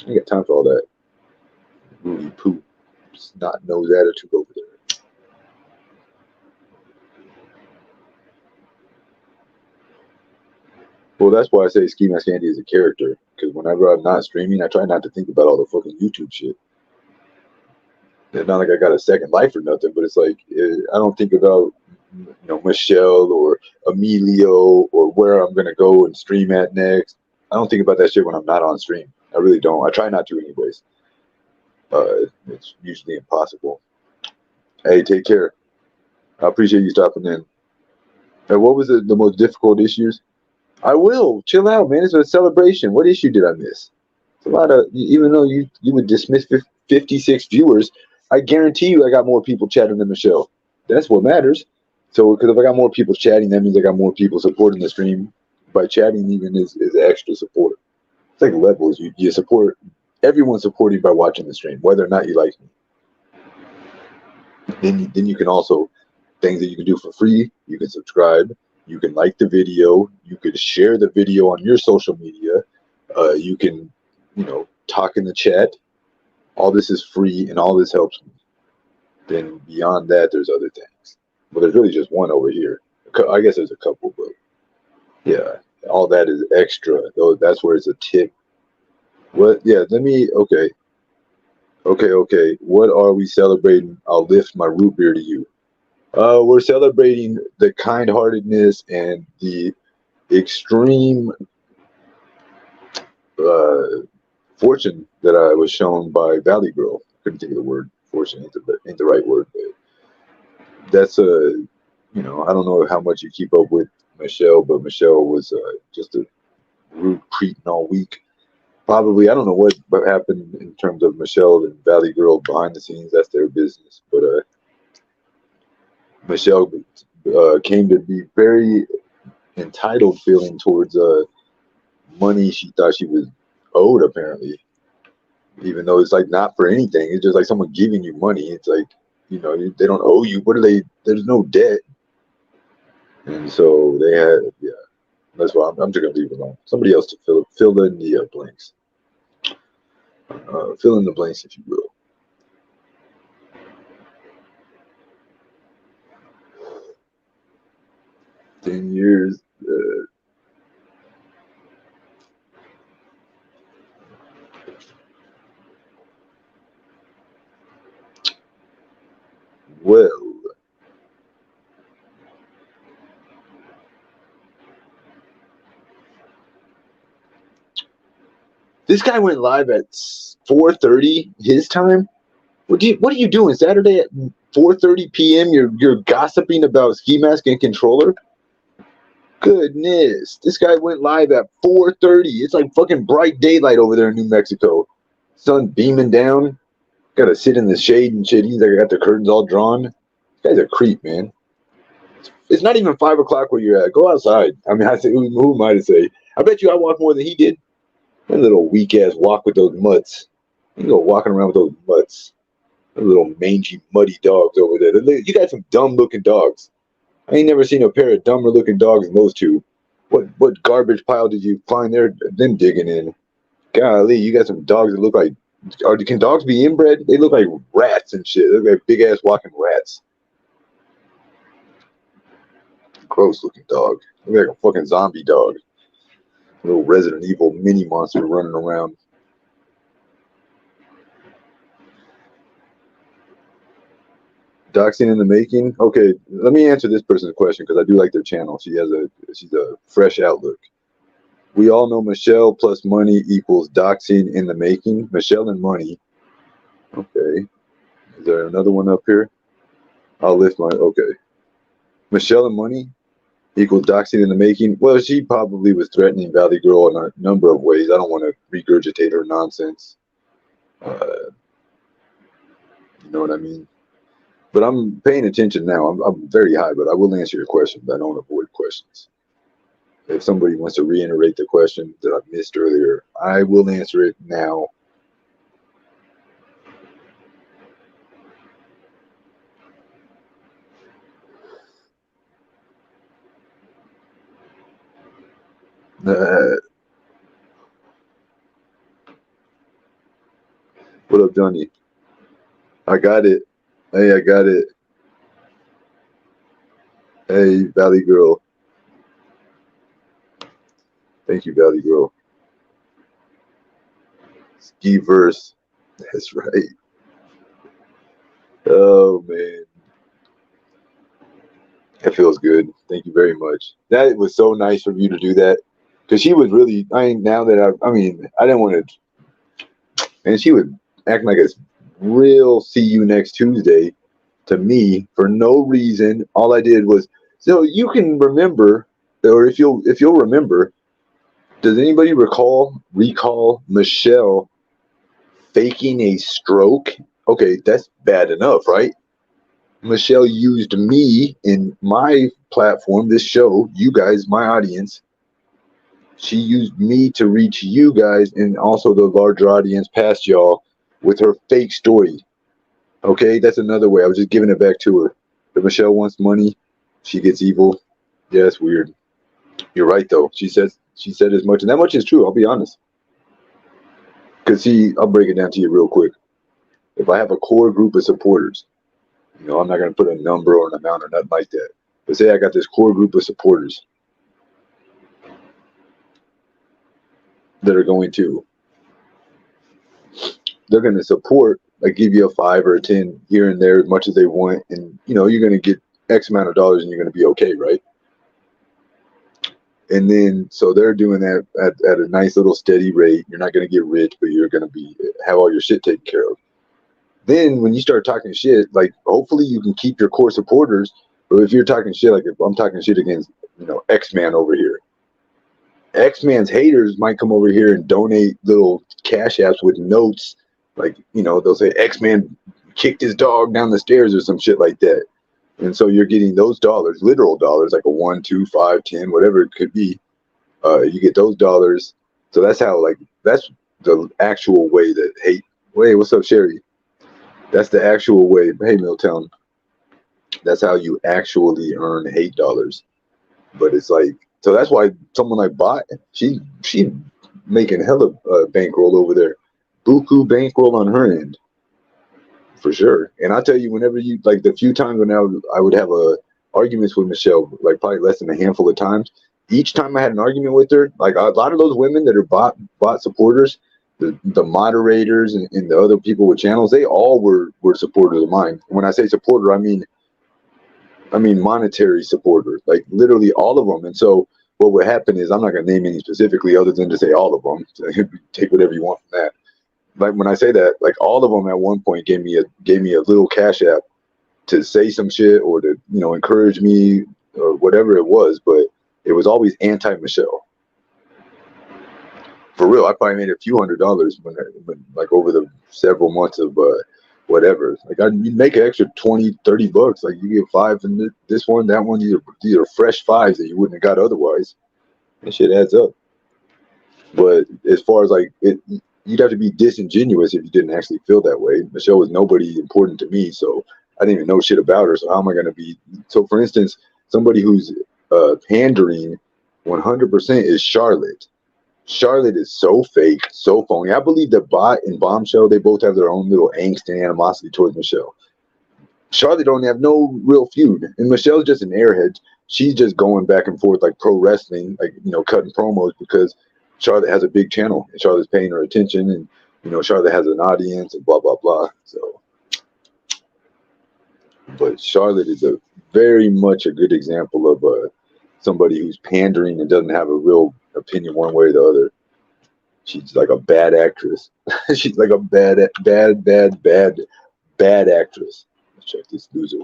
I ain't got time for all that Rudy poop, snot nose attitude over there. Well, that's why I say Ski Mask Andy is a character. Because whenever I'm not streaming, I try not to think about all the fucking YouTube shit. It's not like I got a second life or nothing, but it's like I don't think about Michelle or Emilio or where I'm gonna go and stream at next. I don't think about that shit when I'm not on stream. I really don't. I try not to, anyways. It's usually impossible. Hey, take care. I appreciate you stopping in. And what was the most difficult issues? I will chill out, man. It's a celebration. What issue did I miss? It's a lot of. Even though you would dismiss 56 viewers, I guarantee you I got more people chatting than Michelle. That's what matters. So, because if I got more people chatting, that means I got more people supporting the stream. By chatting, even is extra support. It's like levels. You support everyone supporting by watching the stream, whether or not you like me. Then you can also things that you can do for free. You can subscribe. You can like the video. You could share the video on your social media. You can, talk in the chat. All this is free, and all this helps me. Then beyond that, there's other things. But there's really just one over here. I guess there's a couple, but yeah, all that is extra. Though that's where it's a tip. What? Yeah. Let me. Okay. Okay. Okay. What are we celebrating? I'll lift my root beer to you. We're celebrating the kind-heartedness and the extreme uh, fortune that I was shown by ValleyGirl. Couldn't think of the word. Fortune ain't the right word, but that's I don't know how much you keep up with Michelle, but Michelle was just a rude cretin all week. Probably, I don't know what happened in terms of Michelle and ValleyGirl behind the scenes. That's their business. But Michelle came to be very entitled feeling towards money she thought she was owed, apparently, even though it's like not for anything. It's just like someone giving you money. It's like, they don't owe you. What are they? There's no debt. And so they had, yeah, that's why I'm just gonna leave it alone. Somebody else to fill in the blanks. Fill in the blanks, if you will. 10 years. Well, this guy went live at 4:30 his time. What are you doing Saturday at 4:30 p.m.? You're gossiping about Ski Mask and Controller. Goodness, this guy went live at 4:30. It's like fucking bright daylight over there in New Mexico. Sun beaming down. Gotta sit in the shade and shit. He's like got the curtains all drawn. This guy's a creep, man. It's not even 5 o'clock where you're at. Go outside. I mean, I say, who am I to say? I bet you I walk more than he did. That little weak ass walk with those mutts. You go walking around with those mutts. Those little mangy, muddy dogs over there. You got some dumb looking dogs. I ain't never seen a pair of dumber looking dogs than those two. What garbage pile did you find them digging in? Golly, you got some dogs that look like. Can dogs be inbred? They look like rats and shit. They look like big ass walking rats. Gross looking dog. Look like a fucking zombie dog. Little Resident Evil mini monster running around. Doxing in the making. Okay, let me answer this person's question because I do like their channel. She's a fresh outlook. We all know Michelle plus money equals doxing in the making. Michelle and money. Okay. Is there another one up here? I'll lift my. Okay. Michelle and money equals doxing in the making. Well, she probably was threatening Valley Girl in a number of ways. I don't want to regurgitate her nonsense. You know what I mean? But I'm paying attention now. I'm very high, but I will answer your questions. I don't avoid questions. If somebody wants to reiterate the question that I missed earlier, I will answer it now. Uh, What up, Johnny? I got it. Hey, I got it. Hey, Valley Girl. Thank you, Valley Girl. Ski verse. That's right. Oh man, that feels good. Thank you very much. That was so nice of you to do that, because she was really. Now that I mean, I didn't want to, and she was acting like it's real. See you next Tuesday to me for no reason. All I did was, so you can remember, or if you'll remember. Does anybody recall Michelle faking a stroke? Okay, that's bad enough, right? Michelle used me in my platform, this show, you guys, my audience. She used me to reach you guys and also the larger audience past y'all with her fake story. Okay, that's another way. I was just giving it back to her. If Michelle wants money, she gets evil. Yeah, it's weird. You're right though. She said as much, and that much is true. I'll be honest. Because see, I'll break it down to you real quick. If I have a core group of supporters, I'm not going to put a number or an amount or nothing like that. But say I got this core group of supporters that are they're going to support, like give you a 5 or a 10 here and there as much as they want. And, you're going to get X amount of dollars and you're going to be okay, right? And then, so they're doing that at a nice little steady rate. You're not going to get rich, but you're going to have all your shit taken care of. Then when you start talking shit, like hopefully you can keep your core supporters. But if you're talking shit, like if I'm talking shit against, X-Man over here, X-Man's haters might come over here and donate little cash apps with notes. Like, they'll say X-Man kicked his dog down the stairs or some shit like that. And so you're getting those dollars, literal dollars, like a 1, 2, 5, 10, whatever it could be. You get those dollars. So that's how, that's the actual way that hate. Wait, what's up, Sherry? That's the actual way. Hey, Milltown. That's how you actually earn hate dollars. But it's like, so that's why someone like Bot, she making hella bankroll over there. Buku bankroll on her end, for sure. And I tell you, whenever you, like the few times when I would have arguments with Michelle, like probably less than a handful of times, each time I had an argument with her, like a lot of those women that are bot supporters, the moderators and the other people with channels, they all were supporters of mine. And when I say supporter, I mean monetary supporters, like literally all of them. And so what would happen is, I'm not going to name any specifically other than to say all of them. So take whatever you want from that. Like when I say that, like all of them at one point gave me a little cash app to say some shit or to encourage me or whatever it was, but it was always anti-Michelle. For real, I probably made a few $100s when like over the several months of whatever. Like I'd make an extra 20, $30. Like you get 5 in this one, that one. These are fresh 5s that you wouldn't have got otherwise. That shit adds up. But as far as like it, you'd have to be disingenuous if you didn't actually feel that way. Michelle was nobody important to me, so I didn't even know shit about her. So how am I going to be? So for instance, somebody who's pandering 100% is Charlotte. Charlotte is so fake, so phony. I believe that Bot and Bombshell, they both have their own little angst and animosity towards Michelle. Charlotte don't have no real feud, and Michelle's just an airhead. She's just going back and forth like pro wrestling, like cutting promos because Charlotte has a big channel and Charlotte's paying her attention, and Charlotte has an audience and blah blah blah. So, but Charlotte is a very much a good example of somebody who's pandering and doesn't have a real opinion one way or the other. She's like a bad actress. She's like a bad actress. Let's check this loser.